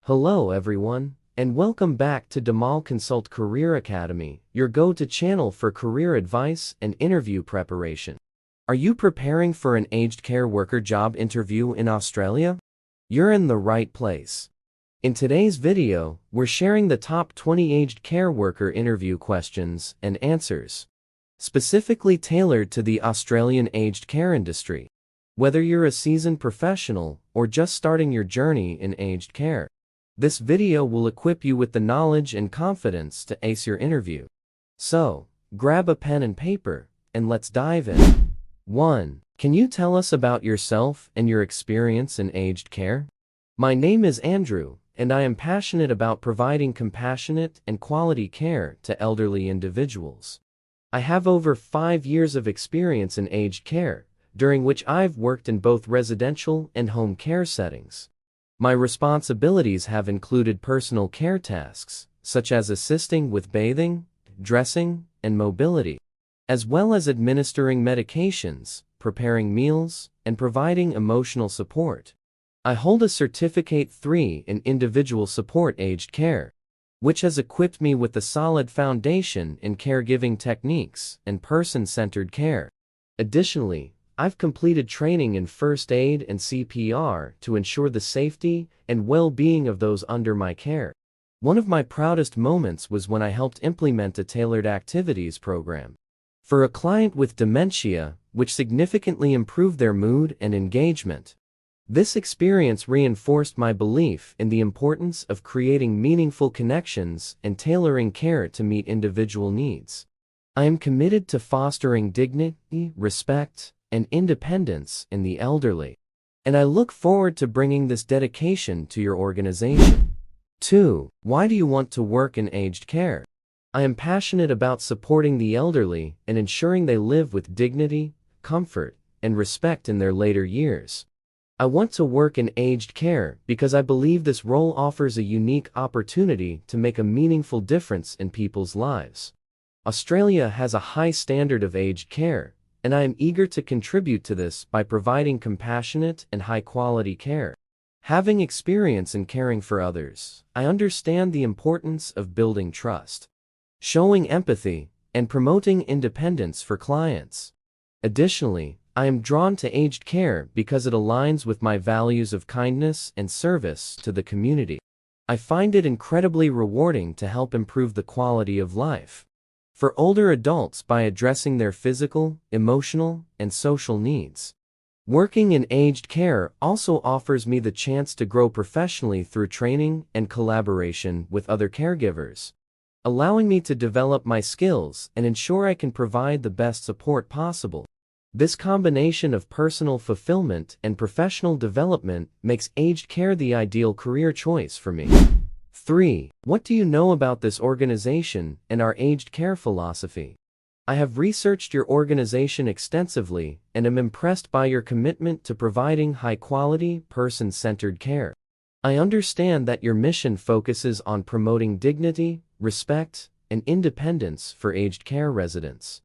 Hello everyone, and welcome back to Damal Consult Career Academy, your go-to channel for career advice and interview preparation. Are you preparing for an aged care worker job interview in Australia? You're in the right place. In today's video, we're sharing the top 20 aged care worker interview questions and answers, specifically tailored to the Australian aged care industry. Whether you're a seasoned professional or just starting your journey in aged care, this video will equip you with the knowledge and confidence to ace your interview. So, grab a pen and paper, and let's dive in. 1. Can you tell us about yourself and your experience in aged care? My name is Andrew, and I am passionate about providing compassionate and quality care to elderly individuals. I have over 5 years of experience in aged care, during which I've worked in both residential and home care settings. My responsibilities have included personal care tasks, such as assisting with bathing, dressing, and mobility, as well as administering medications, preparing meals, and providing emotional support. I hold a Certificate 3 in Individual Support Aged Care, which has equipped me with a solid foundation in caregiving techniques and person-centered care. Additionally, I've completed training in first aid and CPR to ensure the safety and well-being of those under my care. One of my proudest moments was when I helped implement a tailored activities program for a client with dementia, which significantly improved their mood and engagement. This experience reinforced my belief in the importance of creating meaningful connections and tailoring care to meet individual needs. I am committed to fostering dignity, respect, and independence in the elderly, and I look forward to bringing this dedication to your organization. 2. Why do you want to work in aged care? I am passionate about supporting the elderly and ensuring they live with dignity, comfort, and respect in their later years. I want to work in aged care because I believe this role offers a unique opportunity to make a meaningful difference in people's lives. Australia has a high standard of aged care, and I am eager to contribute to this by providing compassionate and high-quality care. Having experience in caring for others, I understand the importance of building trust, showing empathy, and promoting independence for clients. Additionally, I am drawn to aged care because it aligns with my values of kindness and service to the community. I find it incredibly rewarding to help improve the quality of life for older adults by addressing their physical, emotional, and social needs. Working in aged care also offers me the chance to grow professionally through training and collaboration with other caregivers, allowing me to develop my skills and ensure I can provide the best support possible. This combination of personal fulfillment and professional development makes aged care the ideal career choice for me. 3. What do you know about this organization and our aged care philosophy? I have researched your organization extensively and am impressed by your commitment to providing high-quality, person-centered care. I understand that your mission focuses on promoting dignity, respect, and independence for aged care residents.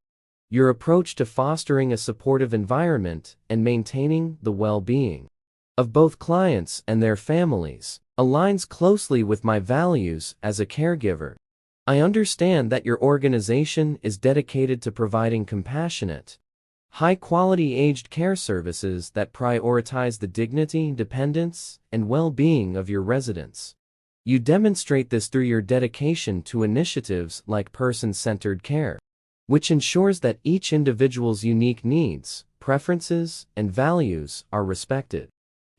Your approach to fostering a supportive environment and maintaining the well-being of both clients and their families aligns closely with my values as a caregiver. I understand that your organization is dedicated to providing compassionate, high-quality aged care services that prioritize the dignity, independence, and well-being of your residents. You demonstrate this through your dedication to initiatives like person-centered care, which ensures that each individual's unique needs, preferences, and values are respected.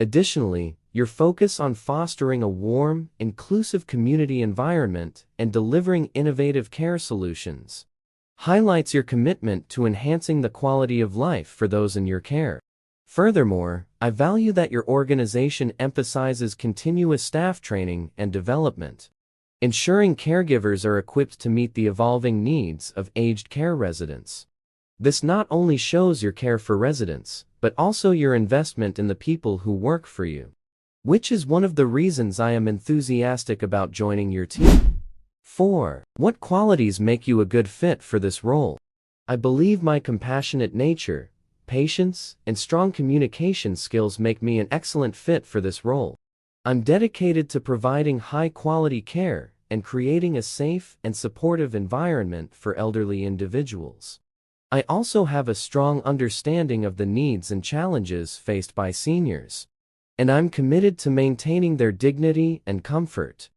Additionally, your focus on fostering a warm, inclusive community environment and delivering innovative care solutions highlights your commitment to enhancing the quality of life for those in your care. Furthermore, I value that your organization emphasizes continuous staff training and development, ensuring caregivers are equipped to meet the evolving needs of aged care residents. This not only shows your care for residents, but also your investment in the people who work for you, which is one of the reasons I am enthusiastic about joining your team. 4. What qualities make you a good fit for this role? I believe my compassionate nature, patience, and strong communication skills make me an excellent fit for this role. I'm dedicated to providing high-quality care and creating a safe and supportive environment for elderly individuals. I also have a strong understanding of the needs and challenges faced by seniors, and I'm committed to maintaining their dignity and comfort.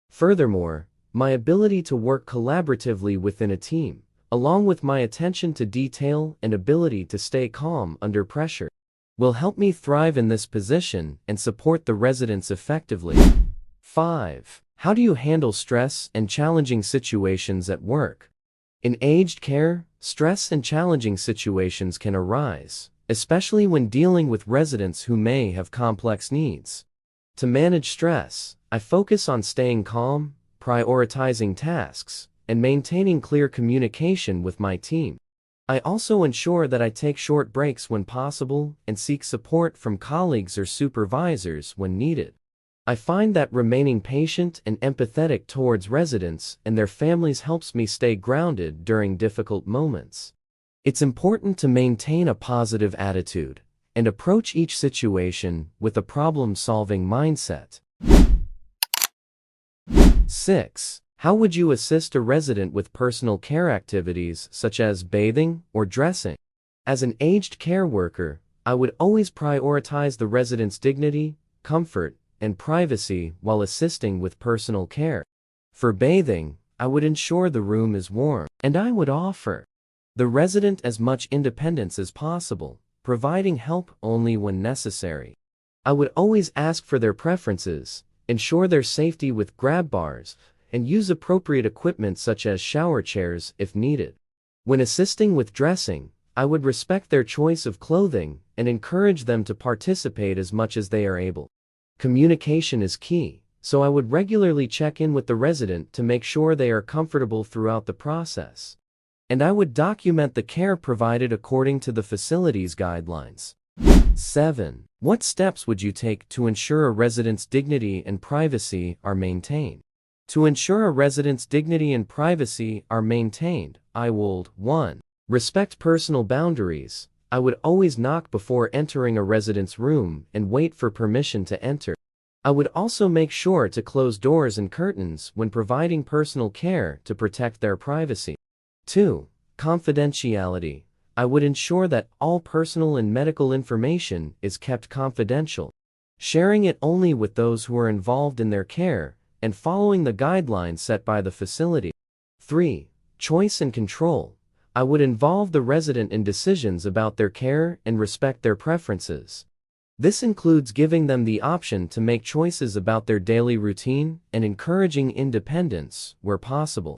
Furthermore, my ability to work collaboratively within a team, along with my attention to detail and ability to stay calm under pressure, will help me thrive in this position and support the residents effectively. 5. How do you handle stress and challenging situations at work? In aged care, stress and challenging situations can arise, especially when dealing with residents who may have complex needs. To manage stress, I focus on staying calm, prioritizing tasks, and maintaining clear communication with my team. I also ensure that I take short breaks when possible and seek support from colleagues or supervisors when needed. I find that remaining patient and empathetic towards residents and their families helps me stay grounded during difficult moments. It's important to maintain a positive attitude and approach each situation with a problem-solving mindset. 6. How would you assist a resident with personal care activities such as bathing or dressing? As an aged care worker, I would always prioritize the resident's dignity, comfort, and privacy while assisting with personal care. For bathing, I would ensure the room is warm, and I would offer the resident as much independence as possible, providing help only when necessary. I would always ask for their preferences, ensure their safety with grab bars, and use appropriate equipment such as shower chairs if needed. When assisting with dressing, I would respect their choice of clothing and encourage them to participate as much as they are able. Communication is key, so I would regularly check in with the resident to make sure they are comfortable throughout the process. And I would document the care provided according to the facility's guidelines. 7. What steps would you take to ensure a resident's dignity and privacy are maintained? To ensure a resident's dignity and privacy are maintained, I would 1. Respect personal boundaries. I would always knock before entering a resident's room and wait for permission to enter. I would also make sure to close doors and curtains when providing personal care to protect their privacy. 2. Confidentiality. I would ensure that all personal and medical information is kept confidential, sharing it only with those who are involved in their care and following the guidelines set by the facility. 3. Choice and control. I would involve the resident in decisions about their care and respect their preferences. This includes giving them the option to make choices about their daily routine and encouraging independence where possible.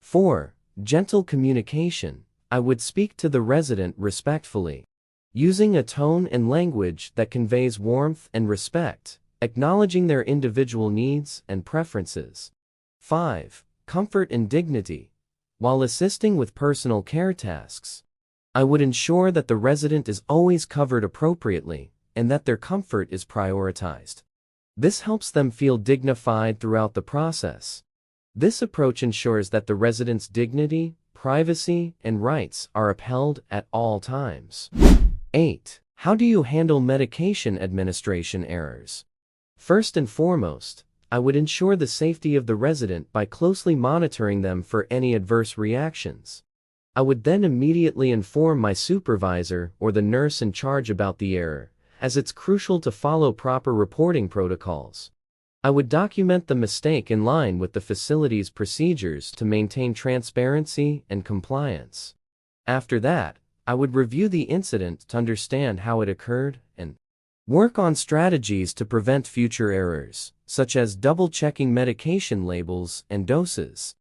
4. Gentle communication. I would speak to the resident respectfully, using a tone and language that conveys warmth and respect, acknowledging their individual needs and preferences. 5. Comfort and dignity. While assisting with personal care tasks, I would ensure that the resident is always covered appropriately and that their comfort is prioritized. This helps them feel dignified throughout the process. This approach ensures that the resident's dignity, privacy, and rights are upheld at all times. 8. How do you handle medication administration errors? First and foremost, I would ensure the safety of the resident by closely monitoring them for any adverse reactions. I would then immediately inform my supervisor or the nurse in charge about the error, as it's crucial to follow proper reporting protocols. I would document the mistake in line with the facility's procedures to maintain transparency and compliance. After that, I would review the incident to understand how it occurred and work on strategies to prevent future errors, such as double-checking medication labels and doses.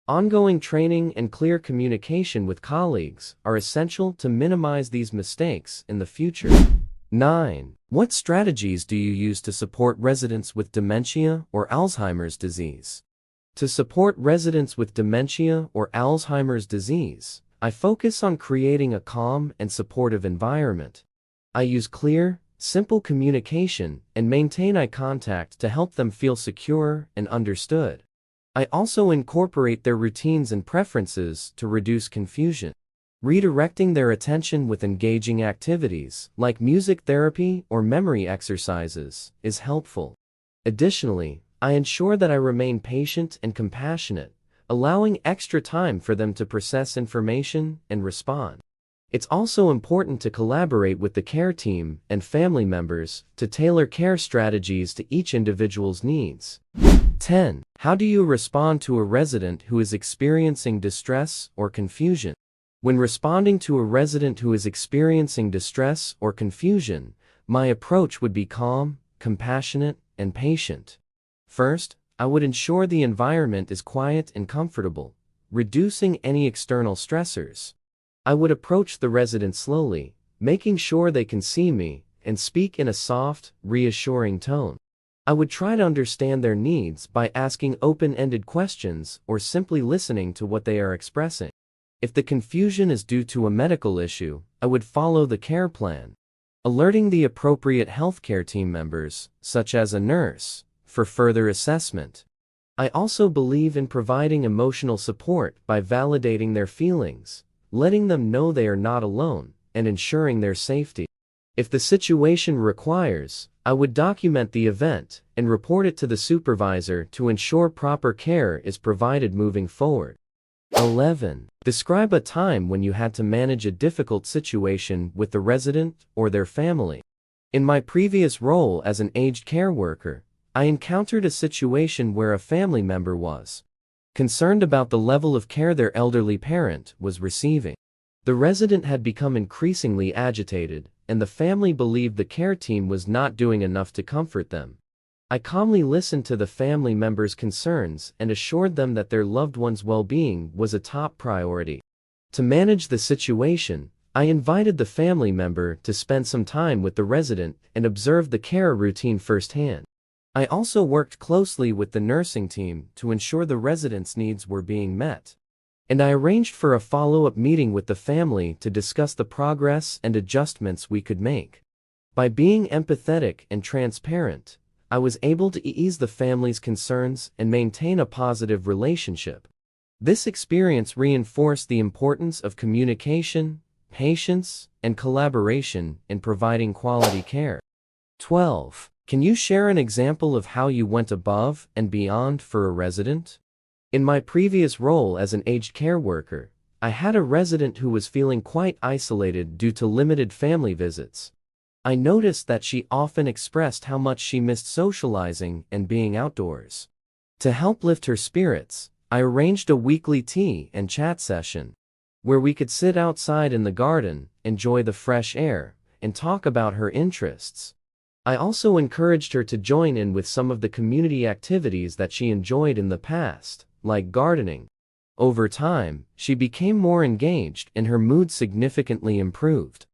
Ongoing training and clear communication with colleagues are essential to minimize these mistakes in the future. 9. What strategies do you use to support residents with dementia or Alzheimer's disease? To support residents with dementia or Alzheimer's disease, I focus on creating a calm and supportive environment. I use clear, simple communication and maintain eye contact to help them feel secure and understood. I also incorporate their routines and preferences to reduce confusion. Redirecting their attention with engaging activities, like music therapy or memory exercises, is helpful. Additionally, I ensure that I remain patient and compassionate, allowing extra time for them to process information and respond. It's also important to collaborate with the care team and family members to tailor care strategies to each individual's needs. 10. How do you respond to a resident who is experiencing distress or confusion? When responding to a resident who is experiencing distress or confusion, my approach would be calm, compassionate, and patient. First, I would ensure the environment is quiet and comfortable, reducing any external stressors. I would approach the resident slowly, making sure they can see me, and speak in a soft, reassuring tone. I would try to understand their needs by asking open-ended questions or simply listening to what they are expressing. If the confusion is due to a medical issue, I would follow the care plan, alerting the appropriate healthcare team members, such as a nurse, for further assessment. I also believe in providing emotional support by validating their feelings, letting them know they are not alone, and ensuring their safety. If the situation requires, I would document the event and report it to the supervisor to ensure proper care is provided moving forward. 11. Describe a time when you had to manage a difficult situation with the resident or their family. In my previous role as an aged care worker, I encountered a situation where a family member was concerned about the level of care their elderly parent was receiving. The resident had become increasingly agitated, and the family believed the care team was not doing enough to comfort them. I calmly listened to the family members' concerns and assured them that their loved one's well-being was a top priority. To manage the situation, I invited the family member to spend some time with the resident and observe the care routine firsthand. I also worked closely with the nursing team to ensure the resident's needs were being met. And I arranged for a follow-up meeting with the family to discuss the progress and adjustments we could make. By being empathetic and transparent, I was able to ease the family's concerns and maintain a positive relationship. This experience reinforced the importance of communication, patience, and collaboration in providing quality care. 12. Can you share an example of how you went above and beyond for a resident? In my previous role as an aged care worker, I had a resident who was feeling quite isolated due to limited family visits. I noticed that she often expressed how much she missed socializing and being outdoors. To help lift her spirits, I arranged a weekly tea and chat session, where we could sit outside in the garden, enjoy the fresh air, and talk about her interests. I also encouraged her to join in with some of the community activities that she enjoyed in the past, like gardening. Over time, she became more engaged and her mood significantly improved.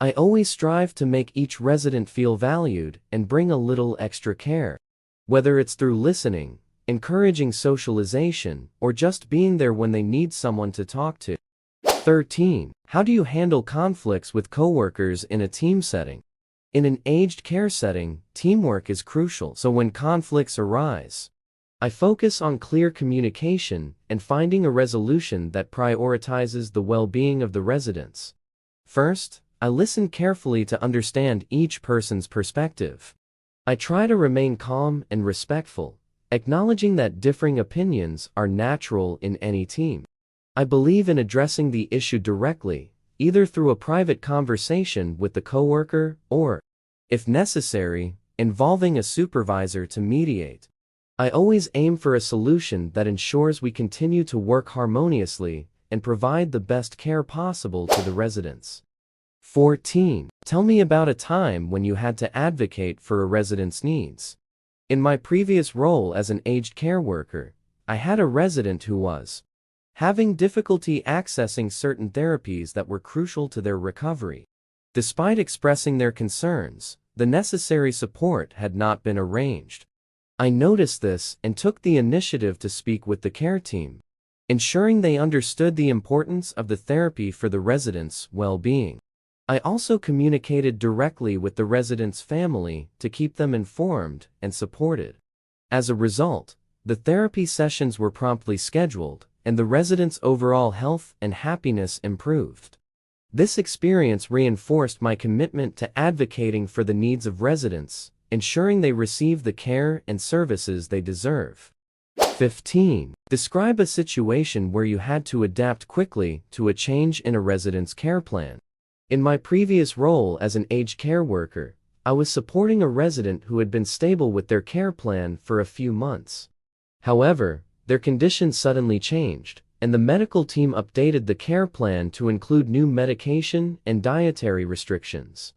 I always strive to make each resident feel valued and bring a little extra care. Whether it's through listening, encouraging socialization, or just being there when they need someone to talk to. 13. How do you handle conflicts with coworkers in a team setting? In an aged care setting, teamwork is crucial, so when conflicts arise, I focus on clear communication and finding a resolution that prioritizes the well-being of the residents. First, I listen carefully to understand each person's perspective. I try to remain calm and respectful, acknowledging that differing opinions are natural in any team. I believe in addressing the issue directly, either through a private conversation with the coworker or, if necessary, involving a supervisor to mediate. I always aim for a solution that ensures we continue to work harmoniously and provide the best care possible to the residents. 14. Tell me about a time when you had to advocate for a resident's needs. In my previous role as an aged care worker, I had a resident who was having difficulty accessing certain therapies that were crucial to their recovery. Despite expressing their concerns, the necessary support had not been arranged. I noticed this and took the initiative to speak with the care team, ensuring they understood the importance of the therapy for the residents' well-being. I also communicated directly with the resident's family to keep them informed and supported. As a result, the therapy sessions were promptly scheduled, and the residents' overall health and happiness improved. This experience reinforced my commitment to advocating for the needs of residents ensuring they receive the care and services they deserve. 15. Describe a situation where you had to adapt quickly to a change in a resident's care plan. In my previous role as an aged care worker, I was supporting a resident who had been stable with their care plan for a few months. However, their condition suddenly changed, and the medical team updated the care plan to include new medication and dietary restrictions.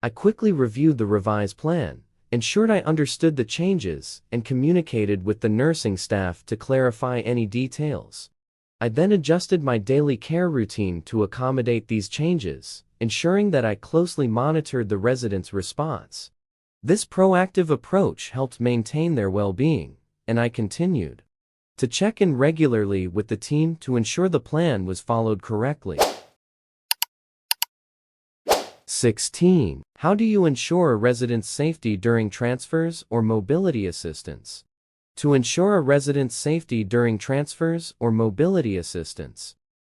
I quickly reviewed the revised plan, ensured I understood the changes, and communicated with the nursing staff to clarify any details. I then adjusted my daily care routine to accommodate these changes, ensuring that I closely monitored the residents' response. This proactive approach helped maintain their well-being, and I continued to check in regularly with the team to ensure the plan was followed correctly. 16. How do you ensure a resident's safety during transfers or mobility assistance? To ensure a resident's safety during transfers or mobility assistance,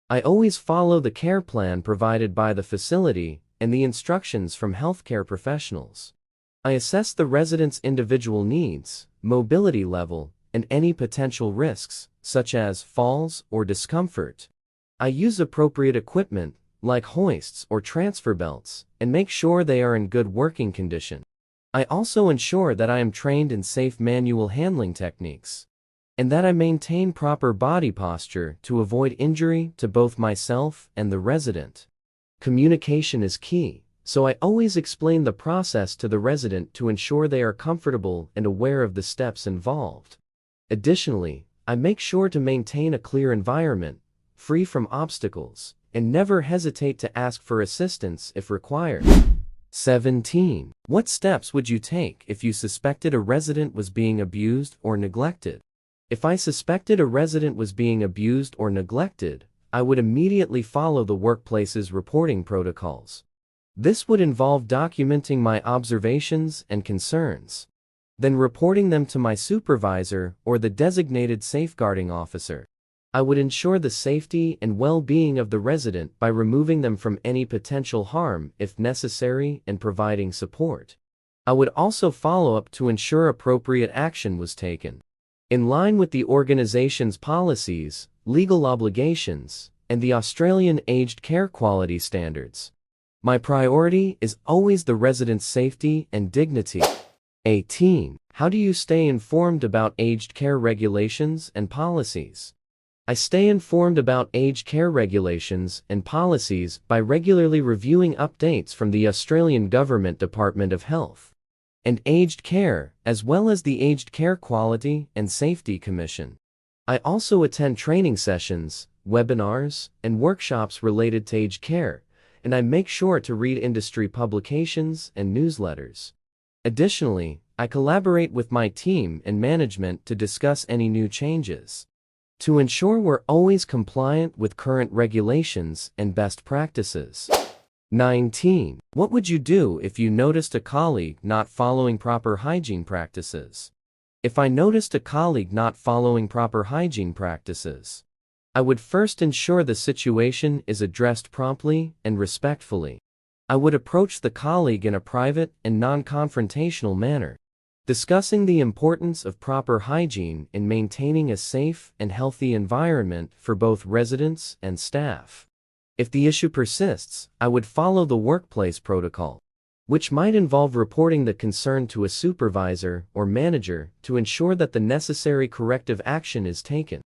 I always follow the care plan provided by the facility and the instructions from healthcare professionals. I assess the resident's individual needs, mobility level, and any potential risks, such as falls or discomfort. I use appropriate equipment, like hoists or transfer belts, and make sure they are in good working condition. I also ensure that I am trained in safe manual handling techniques, and that I maintain proper body posture to avoid injury to both myself and the resident. Communication is key, so I always explain the process to the resident to ensure they are comfortable and aware of the steps involved. Additionally, I make sure to maintain a clear environment, free from obstacles, and never hesitate to ask for assistance if required. 17. What steps would you take if you suspected a resident was being abused or neglected? If I suspected a resident was being abused or neglected, I would immediately follow the workplace's reporting protocols. This would involve documenting my observations and concerns, then reporting them to my supervisor or the designated safeguarding officer. I would ensure the safety and well-being of the resident by removing them from any potential harm if necessary and providing support. I would also follow up to ensure appropriate action was taken, in line with the organization's policies, legal obligations, and the Australian aged care quality standards. My priority is always the resident's safety and dignity. 18. How do you stay informed about aged care regulations and policies? I stay informed about aged care regulations and policies by regularly reviewing updates from the Australian Government Department of Health and Aged Care, as well as the Aged Care Quality and Safety Commission. I also attend training sessions, webinars, and workshops related to aged care, and I make sure to read industry publications and newsletters. Additionally, I collaborate with my team and management to discuss any new changes, to ensure we're always compliant with current regulations and best practices. 19. What would you do if you noticed a colleague not following proper hygiene practices? If I noticed a colleague not following proper hygiene practices, I would first ensure the situation is addressed promptly and respectfully. I would approach the colleague in a private and non-confrontational manner, discussing the importance of proper hygiene in maintaining a safe and healthy environment for both residents and staff. If the issue persists, I would follow the workplace protocol, which might involve reporting the concern to a supervisor or manager to ensure that the necessary corrective action is taken.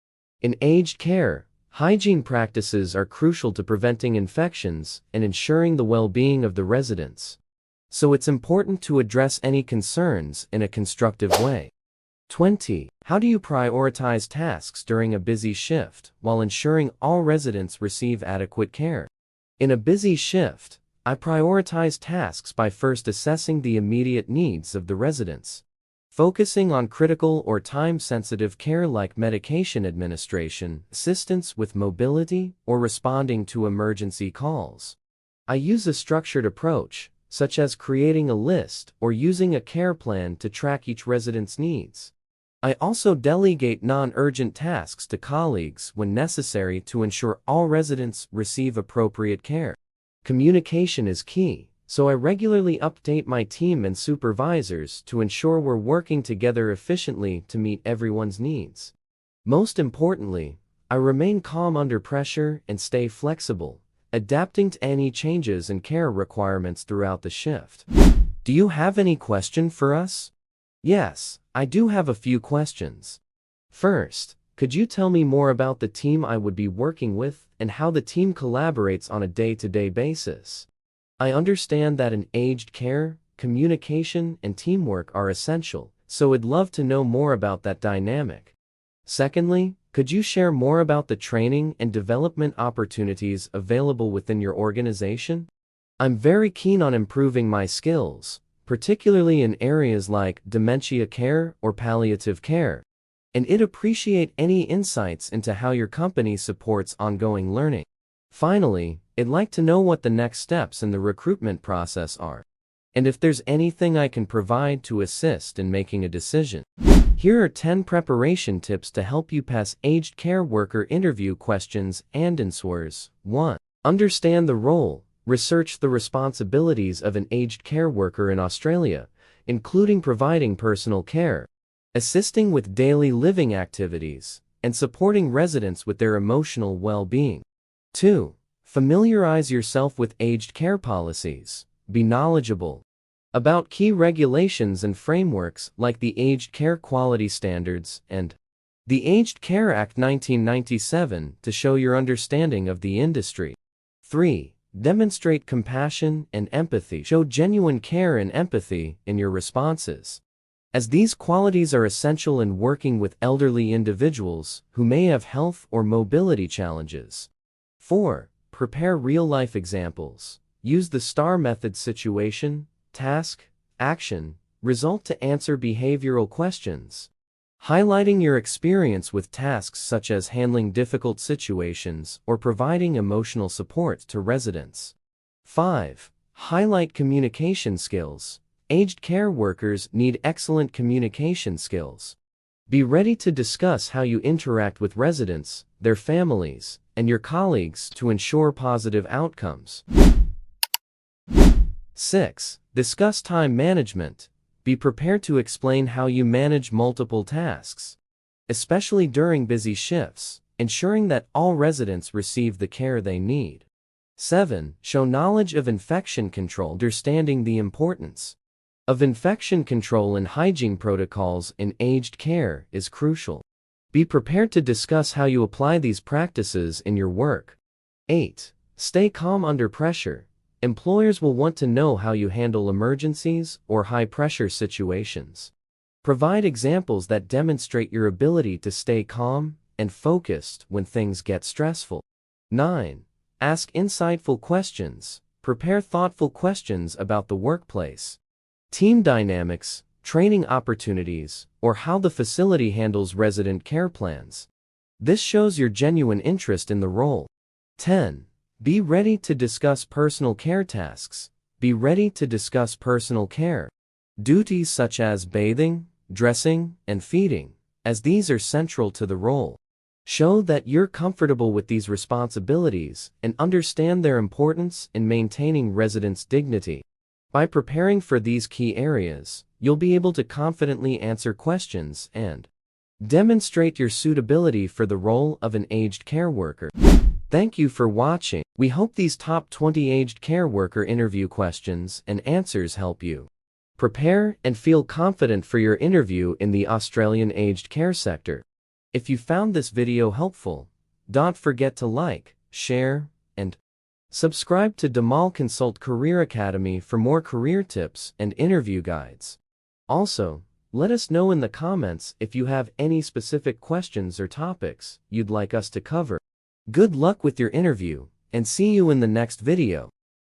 In aged care, hygiene practices are crucial to preventing infections and ensuring the well-being of the residents, so it's important to address any concerns in a constructive way. 20. How do you prioritize tasks during a busy shift while ensuring all residents receive adequate care? In a busy shift, I prioritize tasks by first assessing the immediate needs of the residents, focusing on critical or time-sensitive care like medication administration, assistance with mobility, or responding to emergency calls. I use a structured approach, such as creating a list or using a care plan to track each resident's needs. I also delegate non-urgent tasks to colleagues when necessary to ensure all residents receive appropriate care. Communication is key, so I regularly update my team and supervisors to ensure we're working together efficiently to meet everyone's needs. Most importantly, I remain calm under pressure and stay flexible, adapting to any changes in care requirements throughout the shift. Do you have any question for us? Yes, I do have a few questions. First, could you tell me more about the team I would be working with and how the team collaborates on a day-to-day basis? I understand that in aged care, communication and teamwork are essential, so I'd love to know more about that dynamic. Secondly, could you share more about the training and development opportunities available within your organization? I'm very keen on improving my skills, particularly in areas like dementia care or palliative care, and I'd appreciate any insights into how your company supports ongoing learning. Finally, I'd like to know what the next steps in the recruitment process are, and if there's anything I can provide to assist in making a decision. Here are 10 preparation tips to help you pass aged care worker interview questions and answers. 1. Understand the role. Research the responsibilities of an aged care worker in Australia, including providing personal care, assisting with daily living activities, and supporting residents with their emotional well-being. 2. Familiarize yourself with aged care policies. Be knowledgeable about key regulations and frameworks like the Aged Care Quality Standards and the Aged Care Act 1997 to show your understanding of the industry. 3. Demonstrate compassion and empathy. Show genuine care and empathy in your responses, as these qualities are essential in working with elderly individuals who may have health or mobility challenges. 4. Prepare real-life examples. Use the STAR method: situation, task, action, result to answer behavioral questions, highlighting your experience with tasks such as handling difficult situations or providing emotional support to residents. 5. Highlight communication skills. Aged care workers need excellent communication skills. Be ready to discuss how you interact with residents, their families, and your colleagues to ensure positive outcomes. 6. Discuss time management. Be prepared to explain how you manage multiple tasks, especially during busy shifts, ensuring that all residents receive the care they need. 7. Show knowledge of infection control. Understanding the importance of infection control and hygiene protocols in aged care is crucial. Be prepared to discuss how you apply these practices in your work. 8. Stay calm under pressure. Employers will want to know how you handle emergencies or high-pressure situations. Provide examples that demonstrate your ability to stay calm and focused when things get stressful. 9. Ask insightful questions. Prepare thoughtful questions about the workplace, team dynamics, training opportunities, or how the facility handles resident care plans. This shows your genuine interest in the role. 10. Be ready to discuss personal care tasks. Be ready to discuss personal care duties such as bathing, dressing, and feeding, as these are central to the role. Show that you're comfortable with these responsibilities and understand their importance in maintaining residents' dignity. By preparing for these key areas, you'll be able to confidently answer questions and demonstrate your suitability for the role of an aged care worker. Thank you for watching. We hope these top 20 aged care worker interview questions and answers help you prepare and feel confident for your interview in the Australian aged care sector. If you found this video helpful, don't forget to like, share, and subscribe to Damal Consult Career Academy for more career tips and interview guides. Also, let us know in the comments if you have any specific questions or topics you'd like us to cover. Good luck with your interview, and see you in the next video.